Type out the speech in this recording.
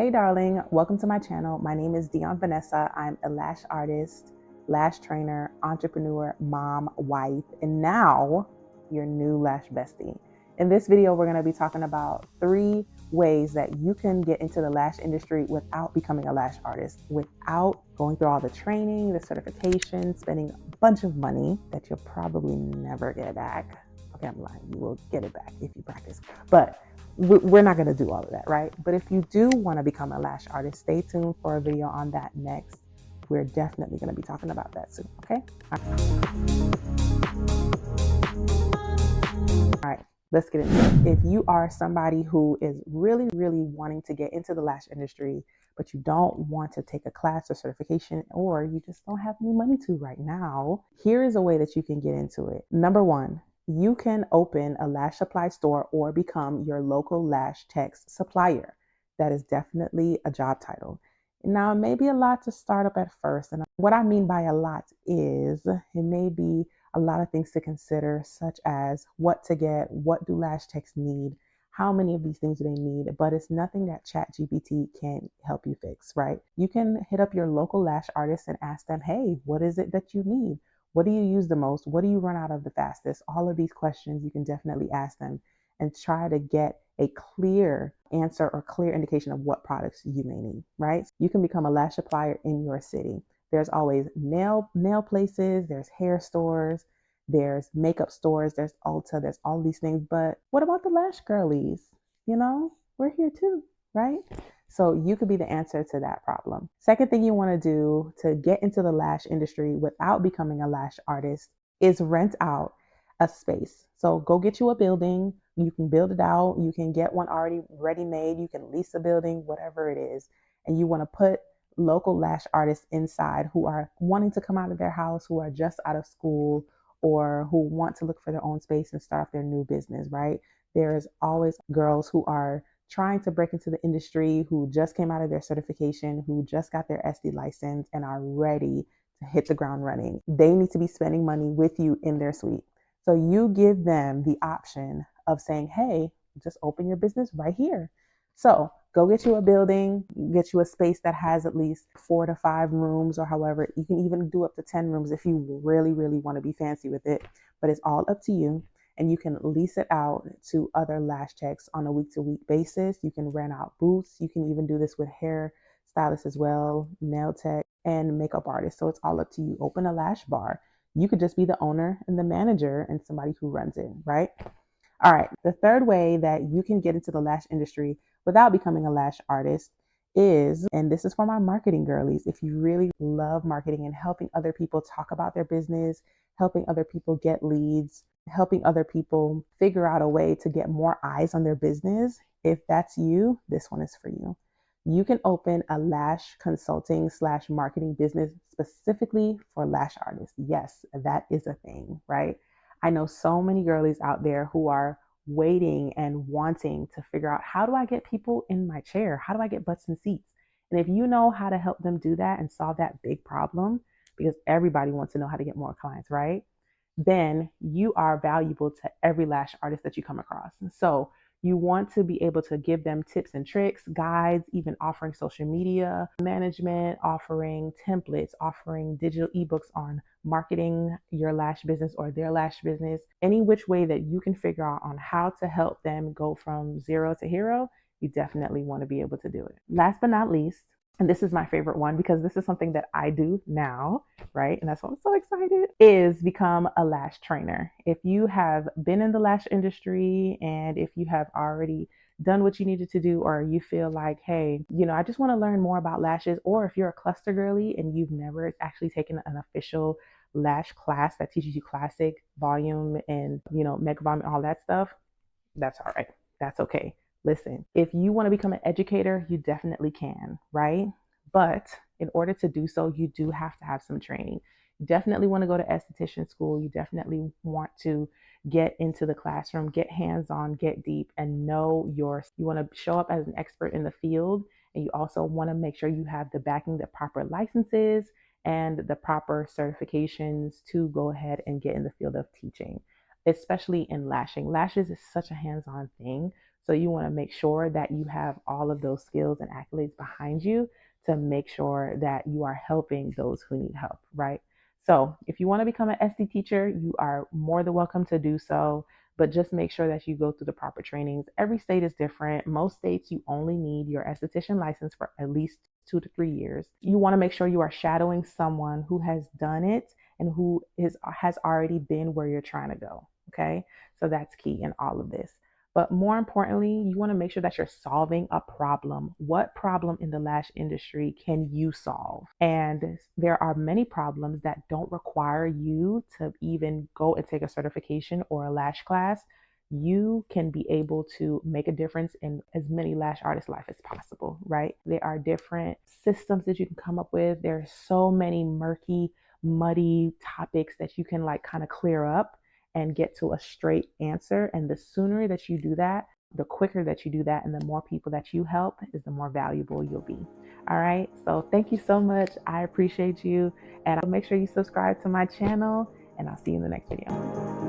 Hey darling, welcome to my channel. My name is Dionne Vanessa. I'm a lash artist, lash trainer, entrepreneur, mom, wife, and now your new lash bestie. In this video, we're going to be talking about 3 ways that you can get into the lash industry without becoming a lash artist, without going through all the training, the certification, spending a bunch of money that you'll probably never get back. Okay, I'm lying. You will get it back if you practice. But we're not going to do all of that, right? But if you do want to become a lash artist, stay tuned for a video on that next. We're definitely going to be talking about that soon, okay? All right, let's get into it. If you are somebody who is really wanting to get into the lash industry, but you don't want to take a class or certification, or you just don't have any money to right now, here is a way that you can get into it. Number 1, you can open a lash supply store or become your local Lash Tech supplier. That is definitely a job title. Now, it may be a lot to start up at first. And what I mean by a lot is it may be a lot of things to consider, such as what to get, what do lash techs need, how many of these things do they need, but it's nothing that ChatGPT can't help you fix, right? You can hit up your local lash artist and ask them, hey, what is it that you need? What do you use the most? What do you run out of the fastest? All of these questions you can definitely ask them and try to get a clear answer or clear indication of what products you may need, right? You can become a lash supplier in your city. There's always nail places, there's hair stores, there's makeup stores, there's Ulta, there's all these things. But what about the lash girlies? You know, we're here too, right? So you could be the answer to that problem. Second thing you want to do to get into the lash industry without becoming a lash artist is rent out a space. So go get you a building. You can build it out. You can get one already ready made. You can lease a building, whatever it is. And you want to put local lash artists inside who are wanting to come out of their house, who are just out of school, or who want to look for their own space and start their new business, right? There's always girls who are trying to break into the industry, who just came out of their certification, who just got their SD license and are ready to hit the ground running. They need to be spending money with you in their suite. So you give them the option of saying, hey, just open your business right here. So go get you a building, get you a space that has at least 4 to 5 rooms, or however. You can even do up to 10 rooms if you really want to be fancy with it, but it's all up to you. And you can lease it out to other lash techs on a week-to-week basis. You can rent out booths. You can even do this with hair stylists as well, nail tech, and makeup artists. So it's all up to you. Open a lash bar. You could just be the owner and the manager and somebody who runs it, right? All right. The third way that you can get into the lash industry without becoming a lash artist is, and this is for my marketing girlies, if you really love marketing and helping other people talk about their business, helping other people get leads, helping other people figure out a way to get more eyes on their business, if that's you, this one is for you. You can open a lash consulting / marketing business specifically for lash artists. Yes, that is a thing, right? I know so many girlies out there who are waiting and wanting to figure out, how do I get people in my chair? How do I get butts in seats? And if you know how to help them do that and solve that big problem, because everybody wants to know how to get more clients, right? Then you are valuable to every lash artist that you come across. So you want to be able to give them tips and tricks, guides, even offering social media management, offering templates, offering digital ebooks on marketing your lash business or their lash business, any which way that you can figure out on how to help them go from 0 to hero. You definitely want to be able to do it. Last but not least, and this is my favorite one because this is something that I do now, right? And that's why I'm so excited, is become a lash trainer. If you have been in the lash industry and if you have already done what you needed to do, or you feel like, hey, I just want to learn more about lashes, or if you're a cluster girly and you've never actually taken an official lash class that teaches you classic, volume, and, mega volume, all that stuff, that's all right. That's okay. Listen, if you want to become an educator, you definitely can, right? But in order to do so, you do have to have some training. You definitely want to go to esthetician school. You definitely want to get into the classroom, get hands-on, get deep, and you want to show up as an expert in the field. And you also want to make sure you have the backing, the proper licenses and the proper certifications to go ahead and get in the field of teaching. especially in lashing. Lashes is such a hands-on thing. So you want to make sure that you have all of those skills and accolades behind you to make sure that you are helping those who need help, right? So if you want to become an SD teacher, you are more than welcome to do so, but just make sure that you go through the proper trainings. Every state is different. Most states, you only need your esthetician license for at least 2 to 3 years. You want to make sure you are shadowing someone who has done it and who has already been where you're trying to go. Okay. So that's key in all of this. But more importantly, you want to make sure that you're solving a problem. What problem in the lash industry can you solve? And there are many problems that don't require you to even go and take a certification or a lash class. You can be able to make a difference in as many lash artists' life as possible, right? There are different systems that you can come up with. There are so many murky, muddy topics that you can like kind of clear up and get to a straight answer. And the sooner that you do that, the quicker that you do that, and the more people that you help is the more valuable you'll be. All right. So thank you so much. I appreciate you. And make sure you subscribe to my channel, and I'll see you in the next video.